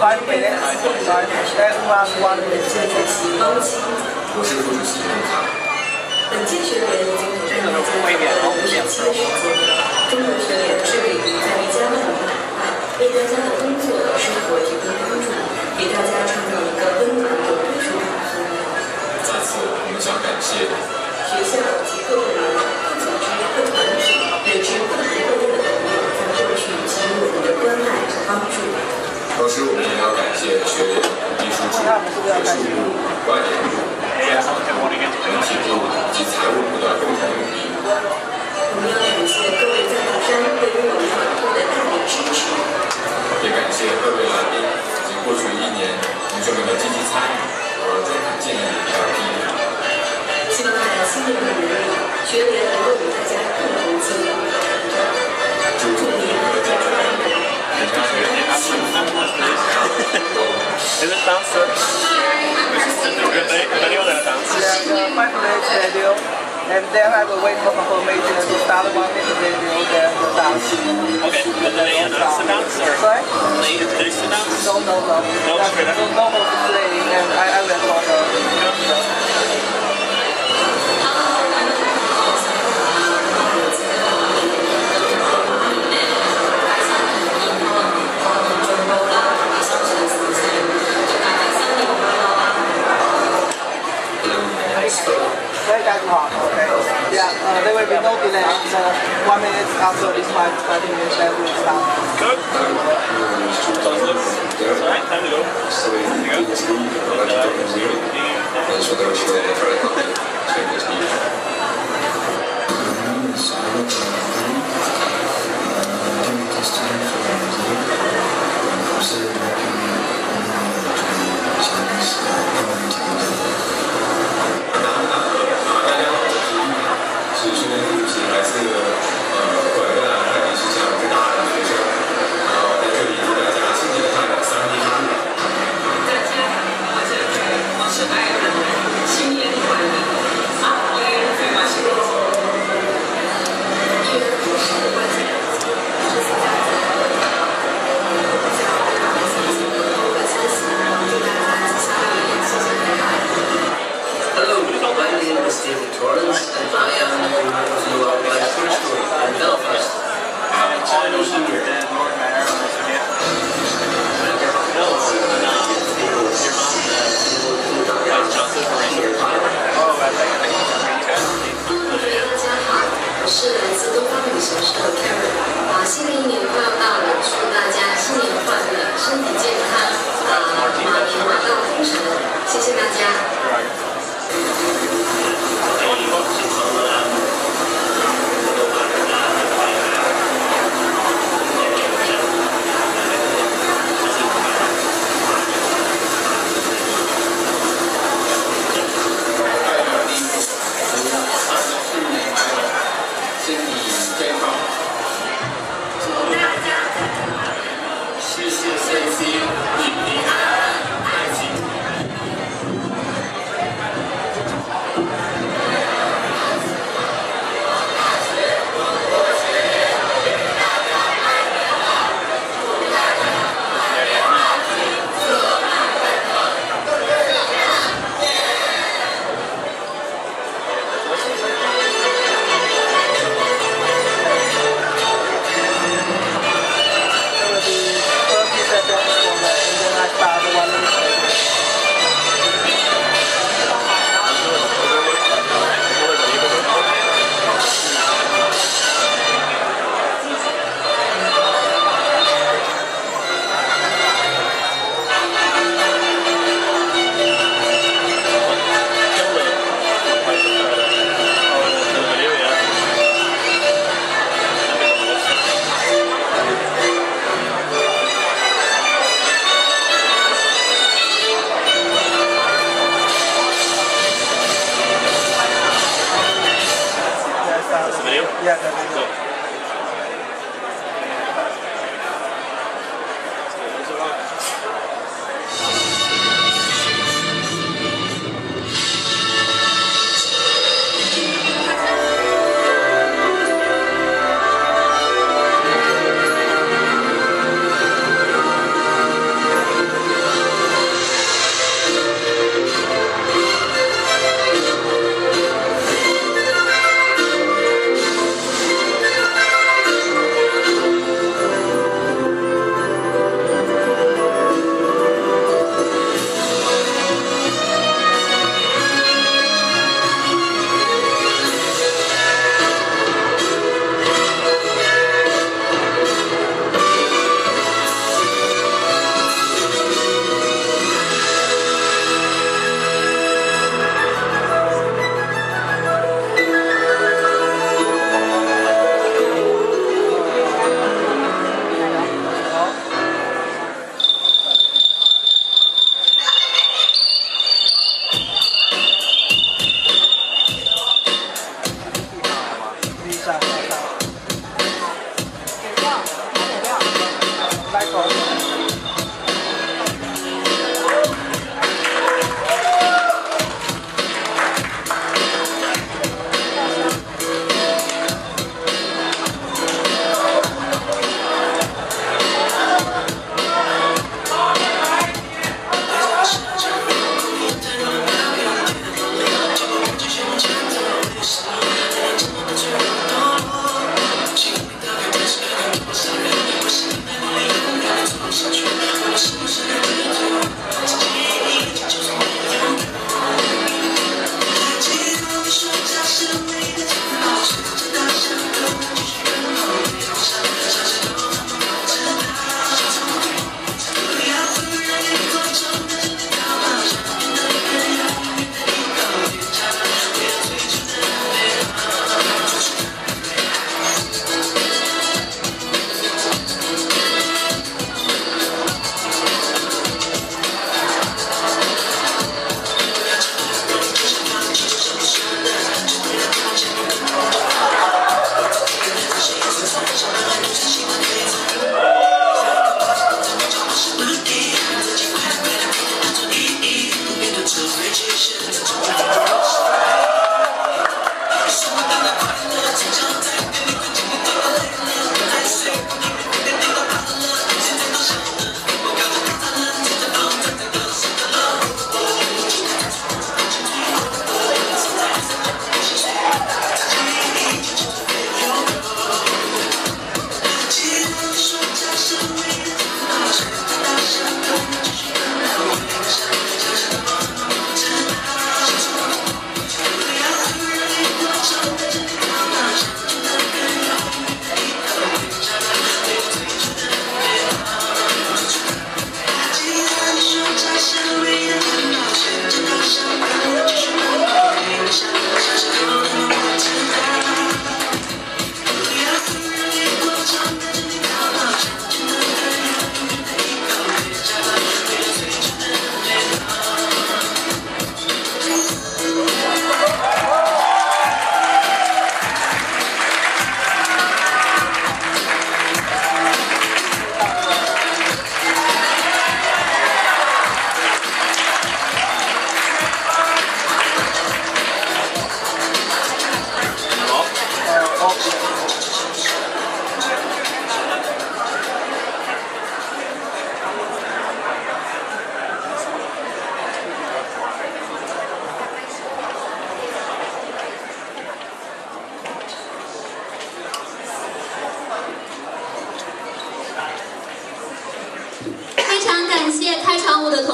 5 minutes. Everyone 1 minute. 我是副主席卢卡。本届学联已经投入了将近57的时间。中国学联致力于在一家万人海外，为大家的工作和生活提供帮助，给大家创造一个温暖有归属感的氛围。在此，我们想感谢学校及各个人、各组织、各团体乃至不同各类的朋友在过去给予我们的关爱和帮助。同时，我们也要感谢学联秘书处、学术部、外联部、人体部及财务部的共同努力。我们要感谢各位赞助商对于我们团队的大力支持，也感谢各位来宾以及过去1年同学们的积极参与和中肯建议还有批评。希望在新年的努力，学联能够与大家共同进步和成长。祝您和家人幸福安康。Is it dancer? Video that dance? Yeah, 5 minutes video. And then I will wait for confirmation to start 1 minute video, then the dance. Okay, but then they announce the dance or? Sorry? They introduce the dance? No. No, straight up? No more playing, and I will for the... Okay. Yeah, there will be no delay. So 1 minute after this 5 minutes, then we will start. Good. Alright, time to go.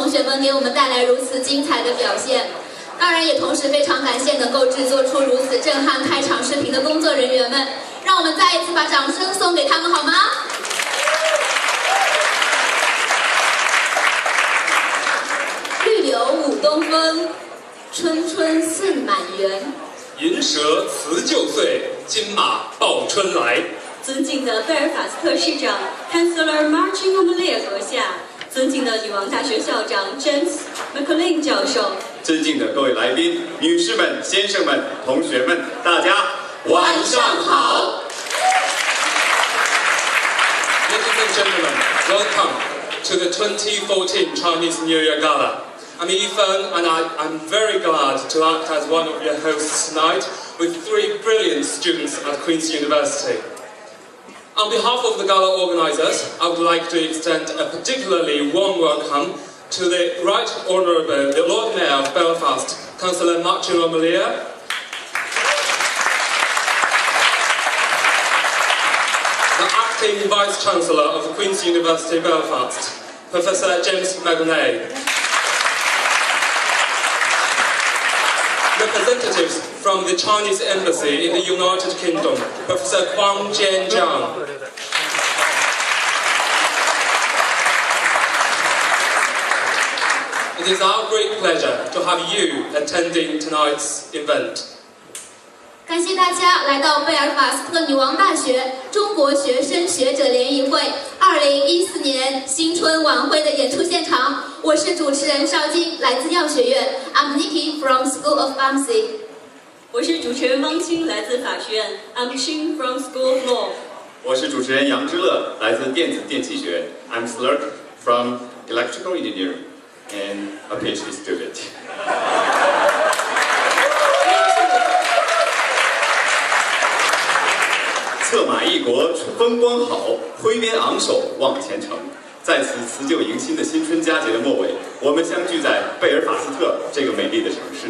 同学们给我们带来如此精彩的表现。当然，也同时非常感谢能够制作出如此震撼开场视频的工作人员们。让我们再一次把掌声送给他们，好吗？绿柳舞东风，春春送满园。银蛇辞旧岁，金马报春来。尊敬的贝尔法斯特市长 Chancellor Martin O'Meara 阁下，尊敬的女王大学校长 James McLean 教授，尊敬的各位来宾、女士们、先生们、同学们，大家晚上好。Ladies and gentlemen, welcome to the 2014 Chinese New Year Gala. I'm Ethan, and I'm very glad to act as one of your hosts tonight with 3 brilliant students at Queen's University. On behalf of the gala organisers, I would like to extend a particularly warm welcome to the Right Honourable the Lord Mayor of Belfast, Councillor Martin O'Meara, the Acting Vice-Chancellor of Queen's University Belfast, Professor James McLean, representatives from the Chinese Embassy in the United Kingdom, Professor Kwang Jianjiang. It is our great pleasure to have you attending tonight's event. 感谢大家来到贝尔法斯特女王大学中国学生学者联谊会2014年新春晚会的演出现场。我是主持人邵晶，来自药学院。I'm Nikki from School of Pharmacy。我是主持人汪清，来自法学院。I'm Qing from School of Law。我是主持人杨之乐，来自电子电气学院。I'm Slurk from Electrical Engineering and a PhD student. 策马一国，风光好，挥鞭昂首往前程。在此辞旧迎新的新春佳节的末尾，我们相聚在贝尔法斯特这个美丽的城市。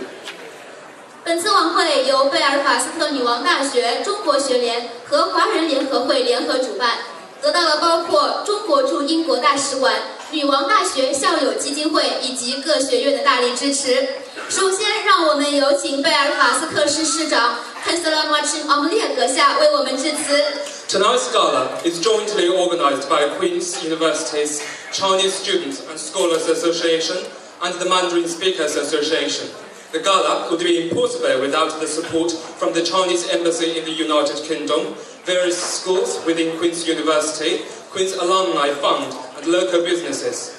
本次晚会由贝尔法斯特女王大学、中国学联和华人联合会联合主办，得到了包括中国驻英国大使馆、女王大学校友基金会以及各学院的大力支持。首先，让我们有请贝尔法斯特市市长 Councillor Martin O'Meara 阁下为我们致辞。Tonight's gala is jointly organised by Queen's University's Chinese Students and Scholars Association and the Mandarin Speakers Association. The gala would be impossible without the support from the Chinese Embassy in the United Kingdom, various schools within Queen's University, Queen's Alumni Fund, and local businesses.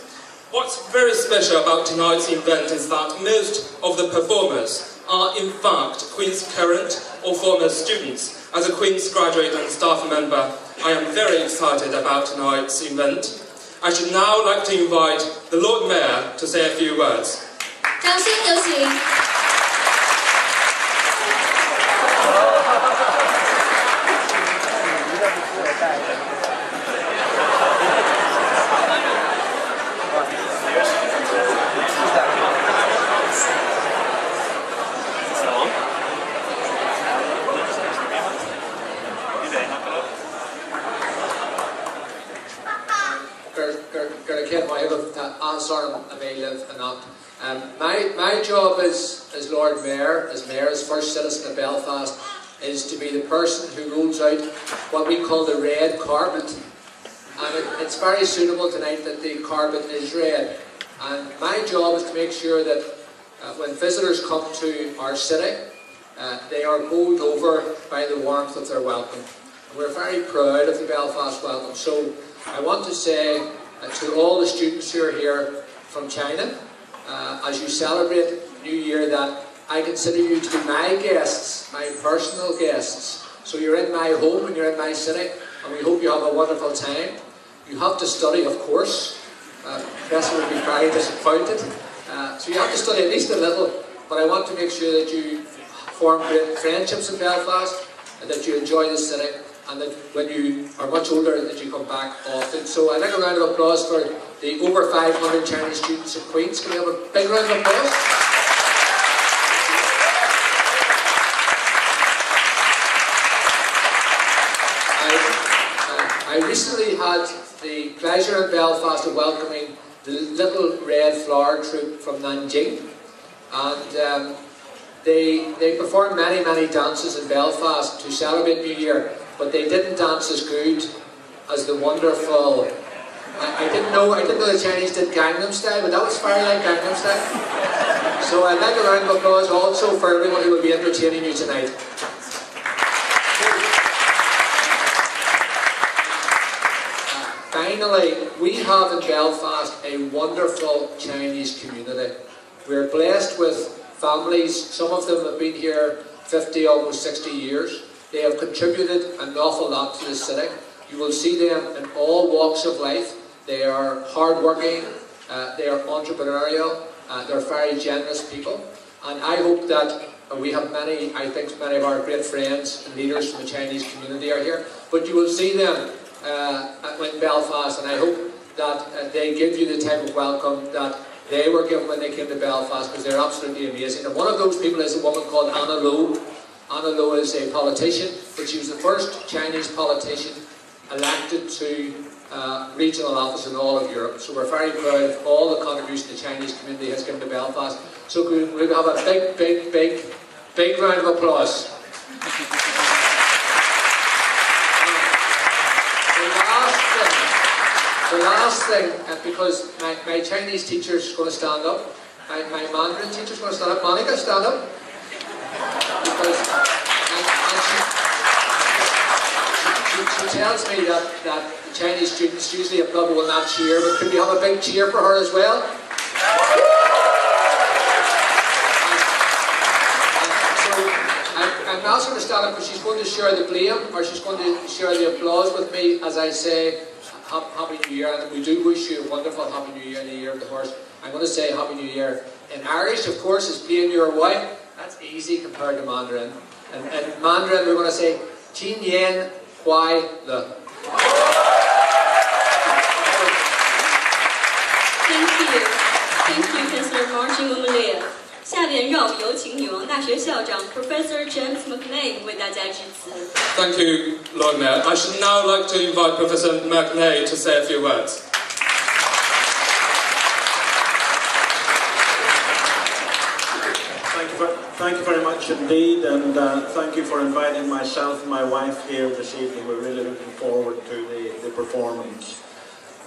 What's very special about tonight's event is that most of the performers are in fact Queen's current or former students. As a Queen's graduate and staff member, I am very excited about tonight's event. I should now like to invite the Lord Mayor to say a few words. 掌声有请。My job as Lord Mayor, as Mayor's first citizen of Belfast, is to be the person who rolls out what we call the red carpet. And it's very suitable tonight that the carpet is red. And my job is to make sure that when visitors come to our city, they are bowled over by the warmth of their welcome. And we're very proud of the Belfast welcome. So I want to say to all the students who are here from China, as you celebrate New Year, that I consider you to be my guests, my personal guests. So you're in my home and you're in my city, and we hope you have a wonderful time. You have to study, of course. Professor would be very disappointed. So you have to study at least a little, but I want to make sure that you form great friendships in Belfast, and that you enjoy the city, and that when you are much older, that you come back often. So I'd like a round of applause for the over 500 Chinese students at Queen's. Can we have a big round of applause? I recently had the pleasure in Belfast of welcoming the Little Red Flower Troupe from Nanjing, and they performed many dances in Belfast to celebrate New Year, but they didn't dance as good as the wonderful. I didn't know the Chinese did Gangnam Style, but that was very like Gangnam Style. So I'd like a round of applause also for everyone who will be entertaining you tonight. Finally, we have in Belfast a wonderful Chinese community. We're blessed with families. Some of them have been here 50, almost 60 years. They have contributed an awful lot to the city. You will see them in all walks of life. They are hardworking, they are entrepreneurial, they're very generous people. And I hope that we have many, I think many of our great friends and leaders from the Chinese community are here. But you will see them in Belfast, and I hope that they give you the type of welcome that they were given when they came to Belfast, because they're absolutely amazing. And one of those people is a woman called Anna Lowe. Anna Lowe is a politician, but she was the first Chinese politician elected to regional office in all of Europe. So we're very proud of all the contribution the Chinese community has given to Belfast. So we'll have a big round of applause. The last thing, because my Chinese teacher is going to stand up, my Mandarin teacher is going to stand up. Monica, stand up. Because she tells me that the Chinese students usually applaud will not cheer, but could we have a big cheer for her as well? So I'm asking her to stand up because she's going to share the blame, or she's going to share the applause with me as I say Happy New Year, and we do wish you a wonderful Happy New Year in the Year of the Horse. I'm going to say Happy New Year. In Irish, of course, is Plain Your Way. That's easy compared to Mandarin. And in Mandarin, we're going to say Jin Yan Huai Le. Thank you, Chancellor Martin Omelia. 下面让我们有请女王大学校长 Professor James McLean 为大家致辞。 Thank you, Lord Mayor. I should now like to invite Professor McLean to say a few words. Thank you very much indeed, and thank you for inviting myself and my wife here this evening. We're really looking forward to the performance.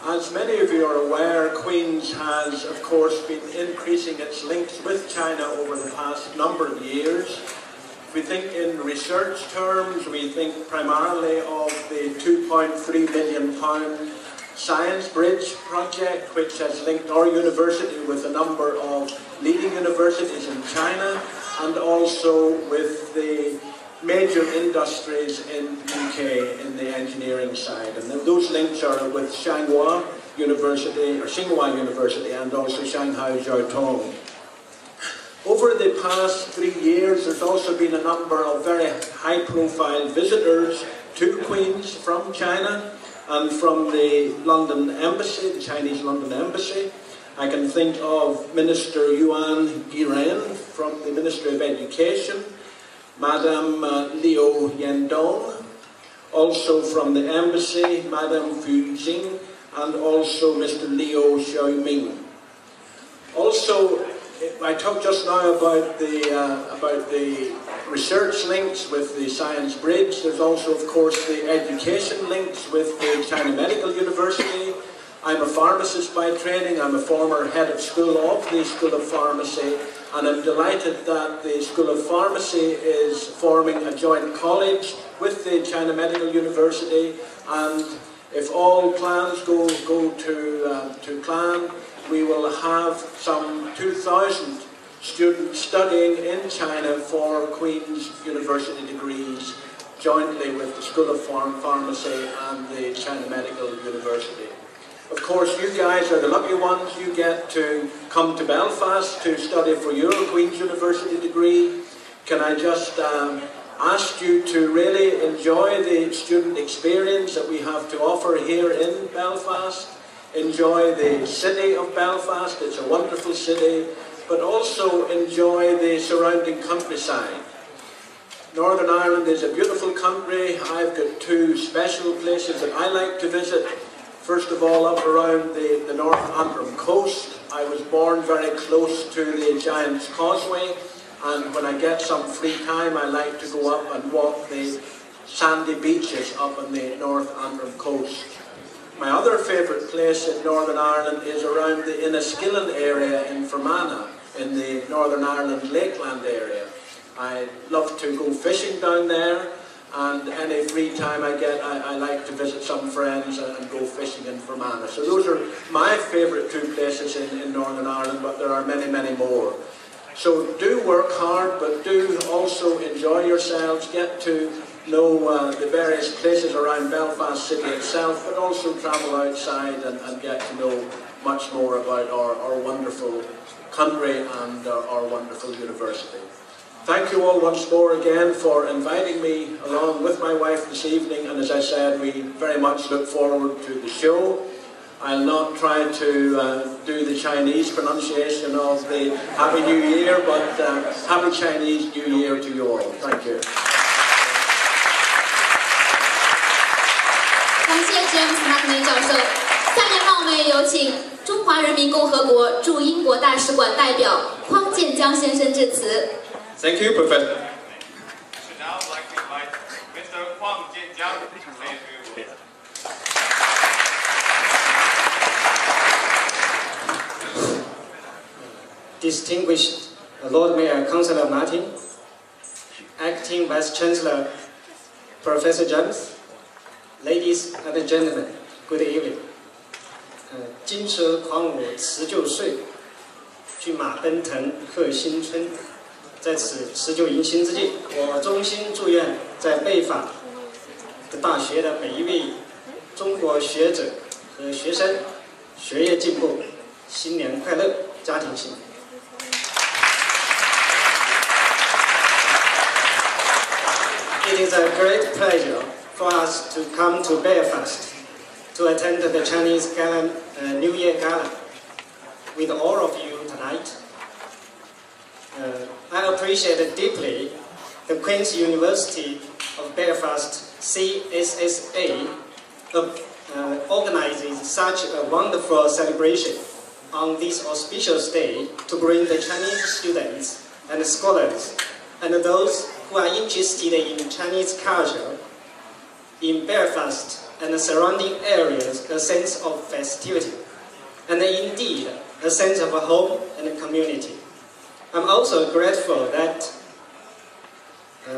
As many of you are aware, Queen's has, of course, been increasing its links with China over the past number of years. If we think in research terms, we think primarily of the £2.3 million Science Bridge project, which has linked our university with a number of leading universities in China, and also with the major industries in the UK in the engineering side. And those links are with Tsinghua University, and also Shanghai Jiaotong. Over the past 3 years, there's also been a number of very high-profile visitors to Queen's from China and from the London Embassy, the Chinese London Embassy. I can think of Minister Yuan Giren from the Ministry of Education, Madame Liu Yendong, also from the Embassy, Madame Fu Jing, and also Mr. Liu Xiaoming. Also, I talked just now about the research links with the Science Bridge. There's also, of course, the education links with the China Medical University. I'm a pharmacist by training. I'm a former head of school of the School of Pharmacy, and I'm delighted that the School of Pharmacy is forming a joint college with the China Medical University, and if all plans go to plan, we will have some 2,000 students studying in China for Queen's University degrees, jointly with the School of Pharmacy and the China Medical University. Of course, you guys are the lucky ones. You get to come to Belfast to study for your Queen's University degree. Can I just ask you to really enjoy the student experience that we have to offer here in Belfast. Enjoy the city of Belfast. It's a wonderful city, but also enjoy the surrounding countryside. Northern Ireland is a beautiful country. I've got two special places that I like to visit. First of all, up around the North Antrim coast. I was born very close to the Giant's Causeway, and when I get some free time, I like to go up and walk the sandy beaches up on the North Antrim coast. My other favourite place in Northern Ireland is around the Enniskillen area in Fermanagh, in the Northern Ireland Lakeland area. I love to go fishing down there, and any free time I get, I like to visit some friends and go fishing in Fermanagh. So those are my favourite two places in Northern Ireland, but there are many, many more. So do work hard, but do also enjoy yourselves, get to know the various places around Belfast City itself, but also travel outside and get to know much more about our wonderful country and our wonderful university. Thank you all once more again for inviting me along with my wife this evening, and as I said, we very much look forward to the show. I'll not try to do the Chinese pronunciation of the Happy New Year, but Happy Chinese New Year to you all. Thank you. 感谢 James Hackney 教授。下面让我们有请中华人民共和国驻英国大使馆代表匡建江先生致辞。 Thank you, Professor. So now I'd like to invite Mr. Huang Jianjiang to say a few words. Distinguished Lord Mayor Councillor Martin, Acting Vice Chancellor Professor James, ladies and gentlemen, good evening. 金蛇狂舞辞旧岁，骏马奔腾贺新春。 在此辞旧迎新之际，我衷心祝愿在贝法的大学的每一位中国学者和学生学业进步，新年快乐，家庭幸福。It is a great pleasure for us to come to Belfast to attend the Chinese New Year Gala with all of you tonight. I appreciate deeply the Queen's University of Belfast CSSA organizes such a wonderful celebration on this auspicious day to bring the Chinese students and scholars and those who are interested in Chinese culture in Belfast and the surrounding areas a sense of festivity and indeed a sense of home and community. I'm also grateful that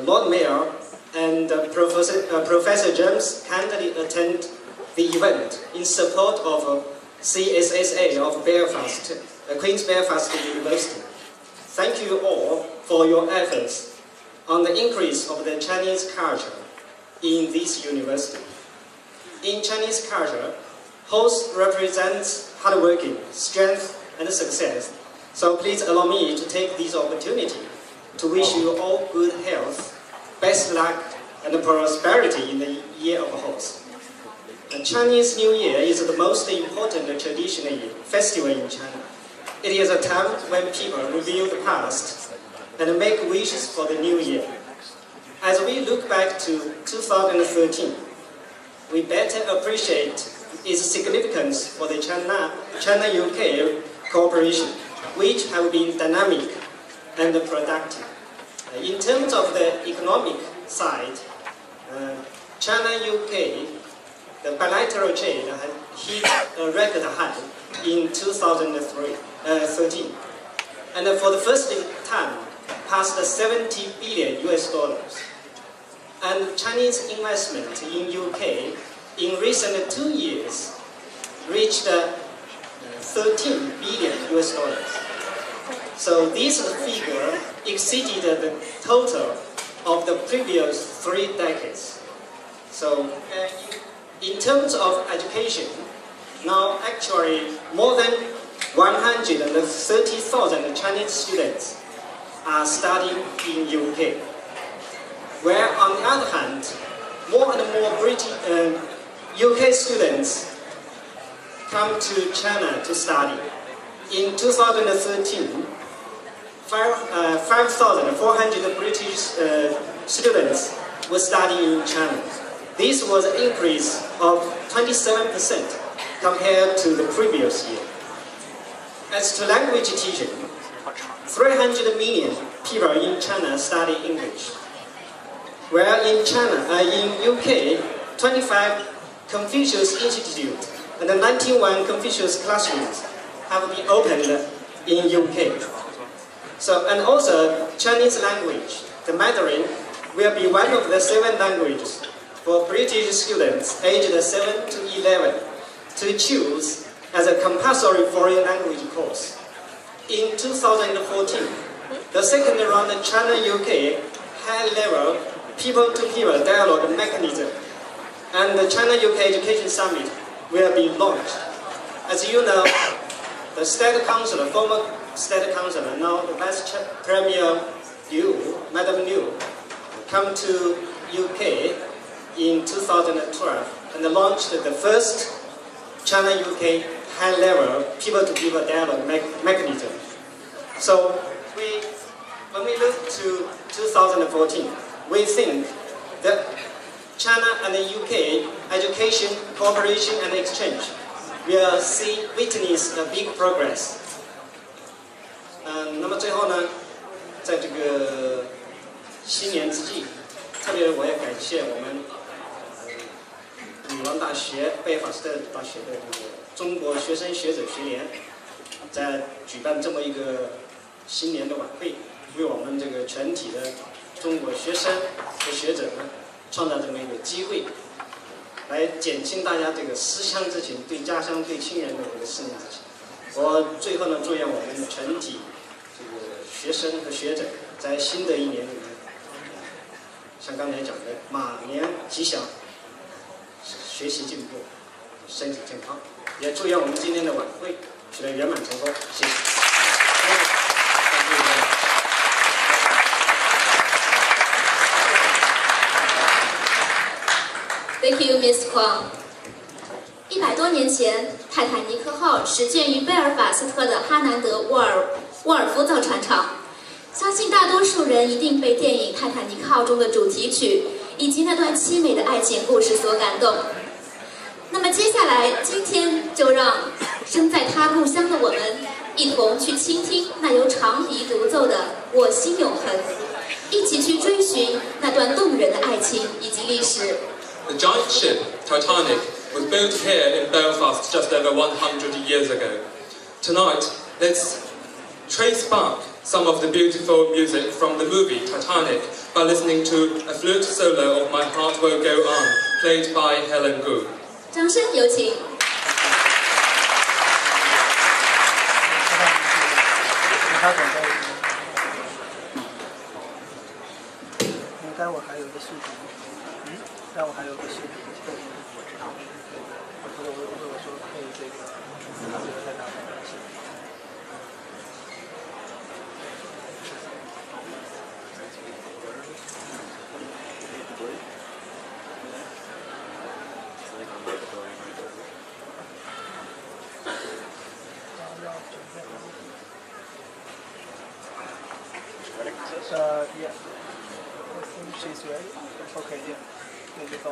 Lord Mayor and Professor James kindly attend the event in support of CSSA of Belfast, Queen's Belfast University. Thank you all for your efforts on the increase of the Chinese culture in this university. In Chinese culture, host represents hardworking, strength, and success. So please allow me to take this opportunity to wish you all good health, best luck, and prosperity in the year of horse. The Chinese New Year is the most important traditional festival in China. It is a time when people review the past and make wishes for the new year. As we look back to 2013, we better appreciate its significance for the China-UK cooperation, which have been dynamic and productive. In terms of the economic side, China-UK, the bilateral trade has hit a record high in 2013, and for the first time passed $70 billion. And Chinese investment in UK in recent 2 years reached $13 billion. So this figure exceeded the total of the previous 3 decades. So in terms of education, now actually more than 130,000 Chinese students are studying in UK. Where on the other hand, more and more UK students come to China to study. In 2013, 5,400 British students were studying in China. This was an increase of 27% compared to the previous year. As to language teaching, 300 million people in China study English, where in UK, 25 Confucius Institute and 91 Confucius classrooms have been opened in UK. So, and also Chinese language, the Mandarin, will be one of the 7 languages for British students aged 7 to 11 to choose as a compulsory foreign language course. In 2014, the second round of China-UK high-level people-to-people dialogue mechanism and the China-UK Education Summit will be launched. As you know, the State Councillor, former State Councillor, now the Vice Premier Liu, Madam Liu, come to UK in 2012 and launched the first China-UK high-level people-to-people dialogue mechanism. So when we look to 2014, we think that China and the UK education, cooperation and exchange will witness a big progress. 那么最后呢，在这个新年之际，特别我也感谢我们女王大学贝尔法斯特大学的这个中国学生学者学联，在举办这么一个新年的晚会，为我们这个全体的中国学生和学者呢，创造这么一个机会，来减轻大家这个思乡之情，对家乡、对亲人的这个思念之情。我最后呢，祝愿我们全体这个学生和学者，在新的一年里面，像刚才讲的，马年吉祥，学习进步，身体健康。也祝愿我们今天的晚会取得圆满成功。谢谢。Thank you, Miss Huang. 100多年前，泰坦尼克号始建于贝尔法斯特的哈南德沃尔夫造船厂。相信大多数人一定被电影《泰坦尼克号》中的主题曲以及那段凄美的爱情故事所感动。那么接下来，今天就让身在他故乡的我们，一同去倾听那由长笛独奏的《我心永恒》，一起去追寻那段动人的爱情以及历史。The giant ship, Titanic, was built here in Belfast just over 100 years ago. Tonight, let's trace back some of the beautiful music from the movie Titanic by listening to a flute solo of My Heart Will Go On, played by Helen Gu. 掌声有请。待会儿还有一个视频，待会儿还有一个视频，我知道。我说可以这个，再打开视频。Yeah. I think she's ready. Okay, yeah. There you go.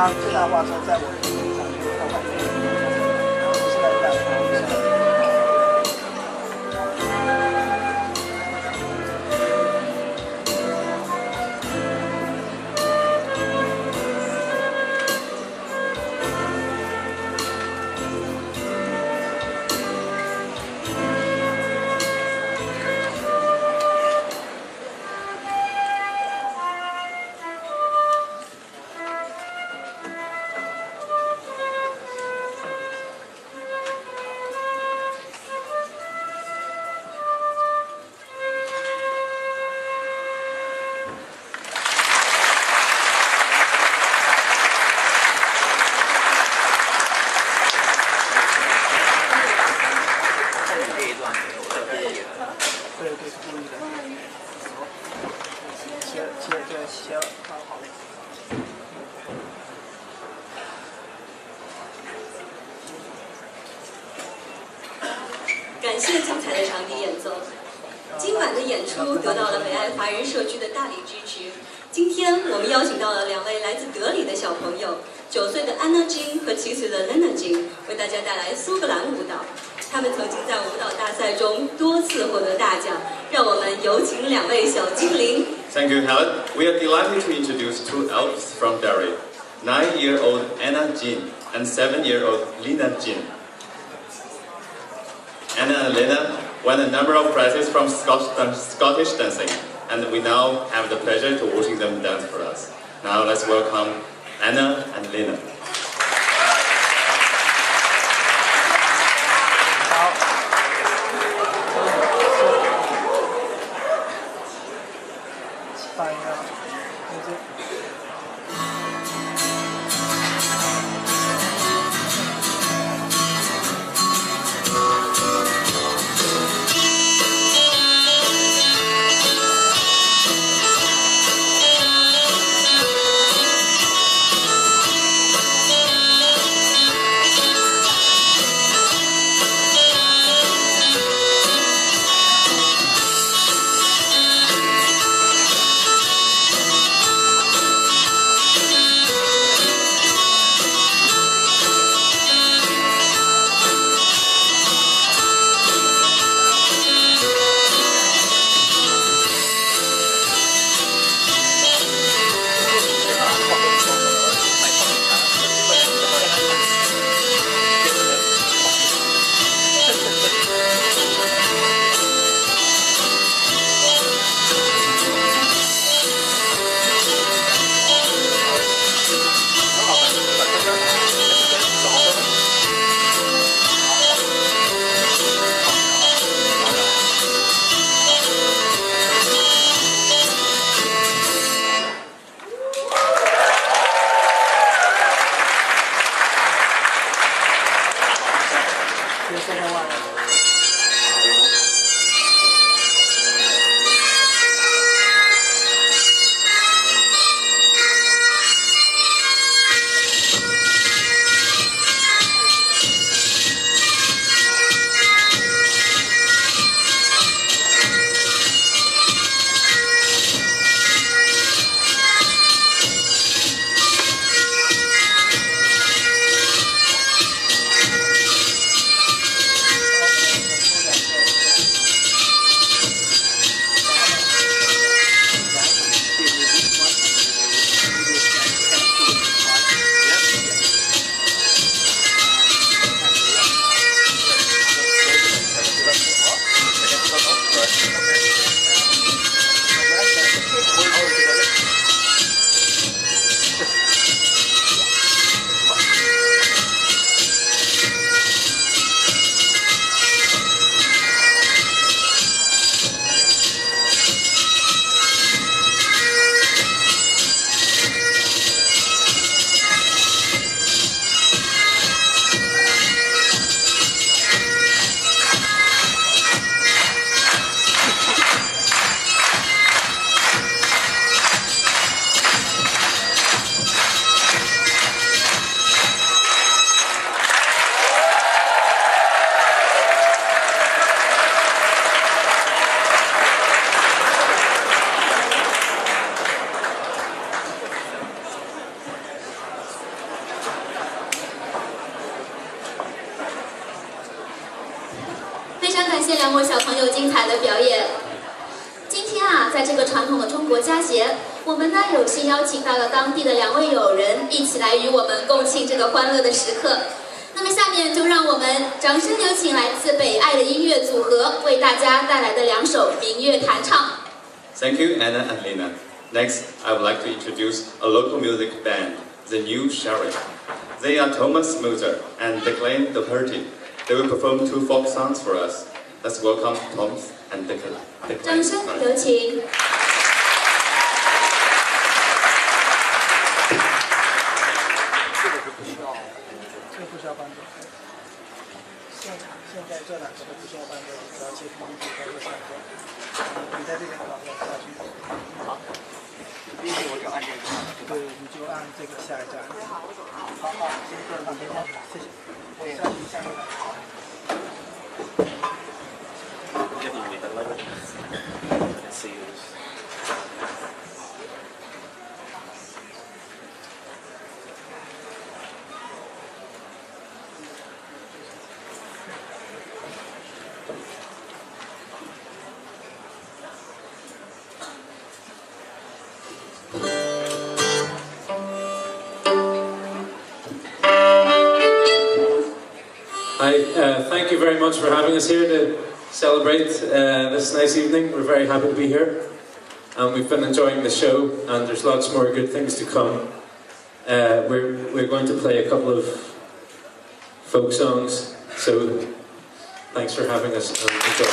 它最大化车在我的身上就到外面，我现在在感谢精彩的场地演奏。今晚的演出得到了北爱华人社区的大力支持。今天我们邀请到了2位来自德里的小朋友，9岁的安娜金和7岁的 Lena 金，为大家带来苏格兰舞蹈。他们曾经在舞蹈大赛中多次获得大奖。让我们有请2位小精灵。Thank you, Helen. We are delighted to introduce 2 elves from Derry, 9-year-old Anna Jin and 7-year-old Lena Jin. Anna and Lena won a number of prizes from Scottish dancing, and we now have the pleasure to watching them dance for us. Now let's welcome Anna and Lena. 好。谢两位小朋友精彩的表演。今天啊，在这个传统的中国佳节，我们呢有幸邀请到了当地的2位友人，一起来与我们共庆这个欢乐的时刻。那么下面就让我们掌声有请来自北爱的音乐组合为大家带来的2首民乐弹唱。Thank you, Anna and Lena. Next, I would like to introduce a local music band, the New Sheriff. They are Thomas Moser and Declan Doherty. They will perform 2 folk songs for us. Let's welcome Tom and Declan. 掌声有请。这不需要伴奏。现在这2个都不需要伴奏，只要切屏幕在右下角。你在这边搞下去。好。我就按这个。对，你就按这个下一站。好，先坐旁边，谢谢。我下去来。Hi, thank you very much for having us here to celebrate this nice evening. We're very happy to be here, and we've been enjoying the show, and there's lots more good things to come. We're going to play a couple of folk songs, so thanks for having us and enjoy.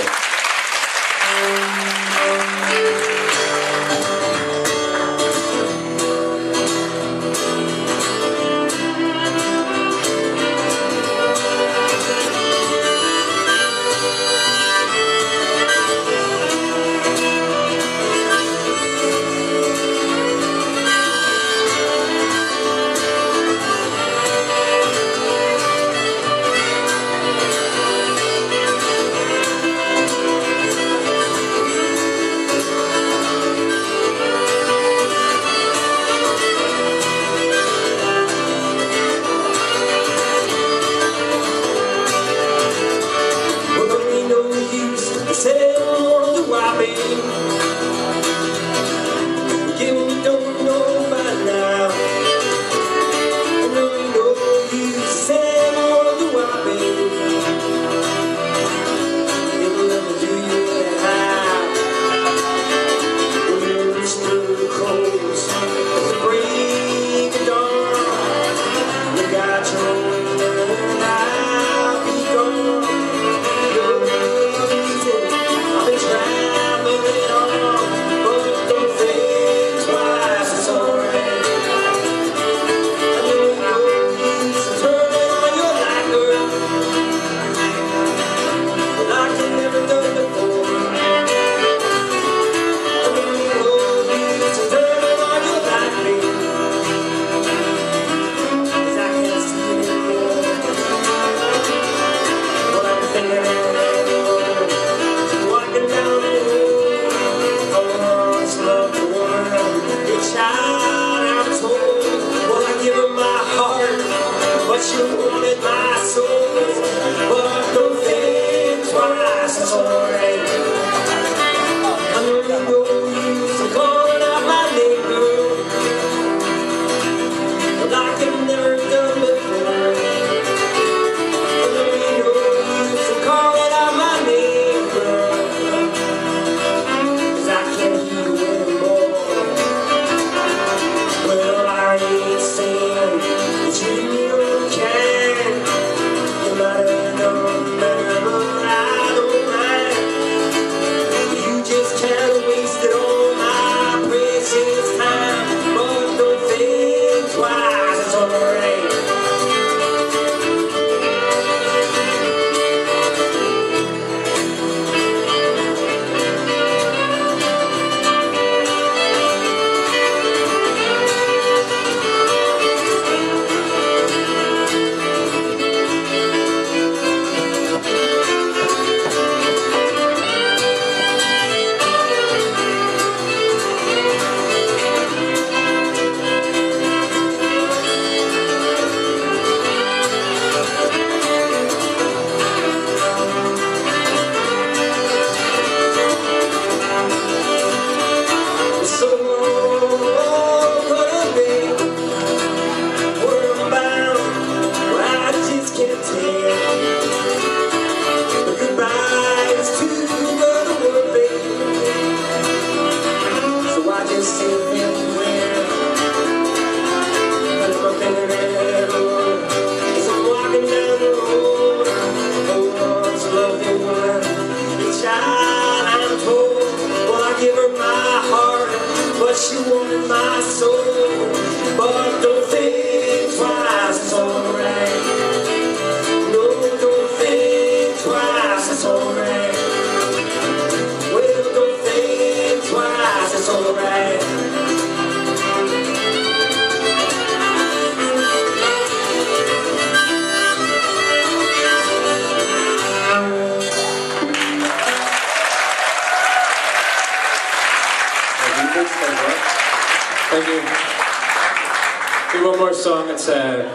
Do one more song. It's a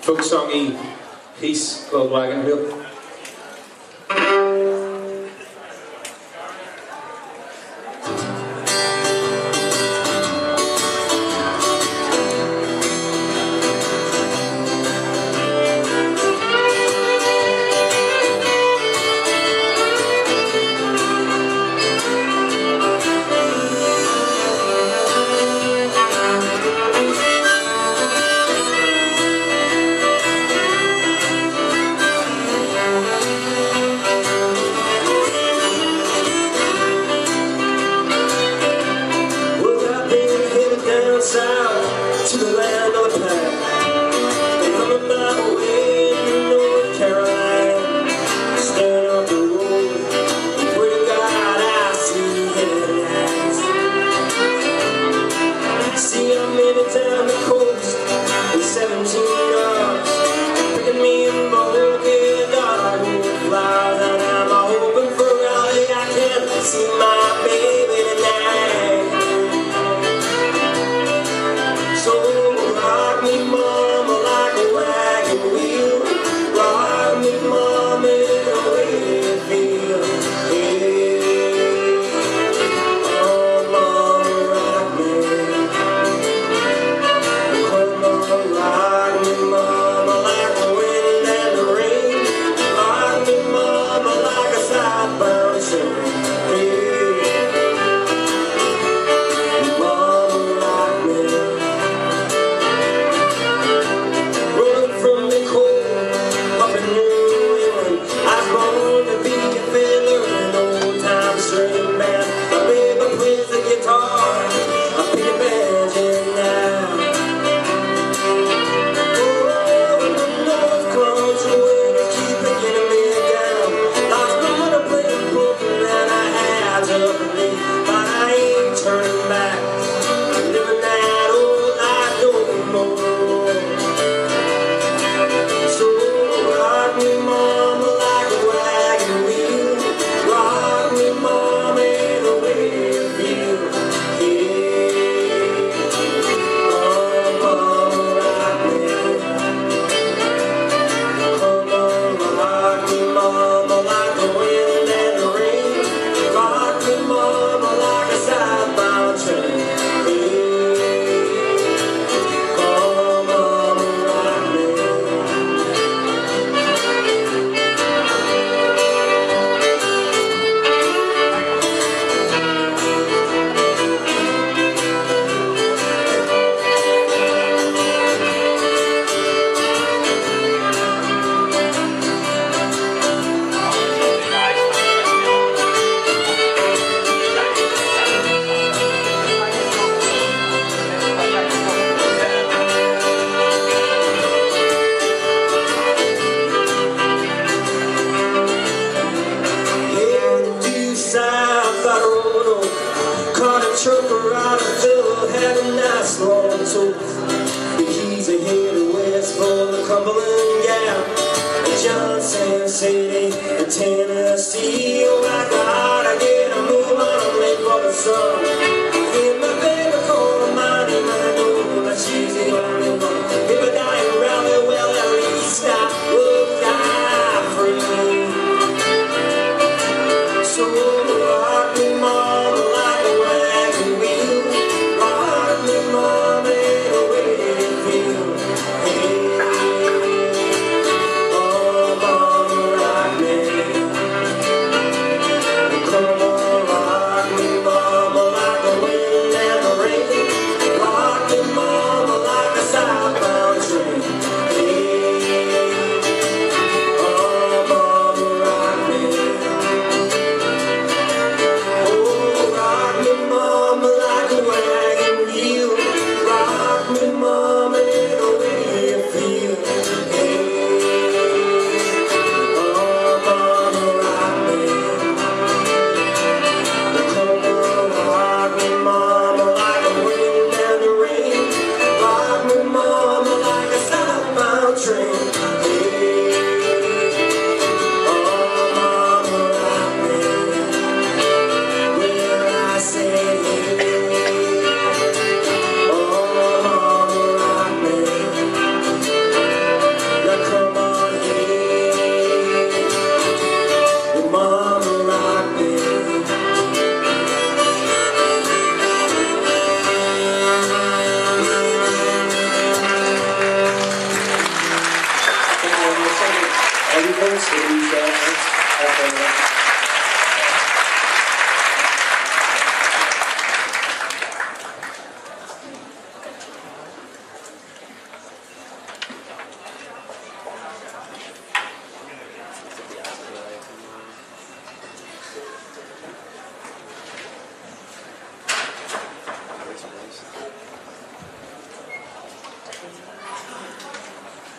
folk songy piece called Wagon Wheel. Come on, rock me, mama, like Prince, who's of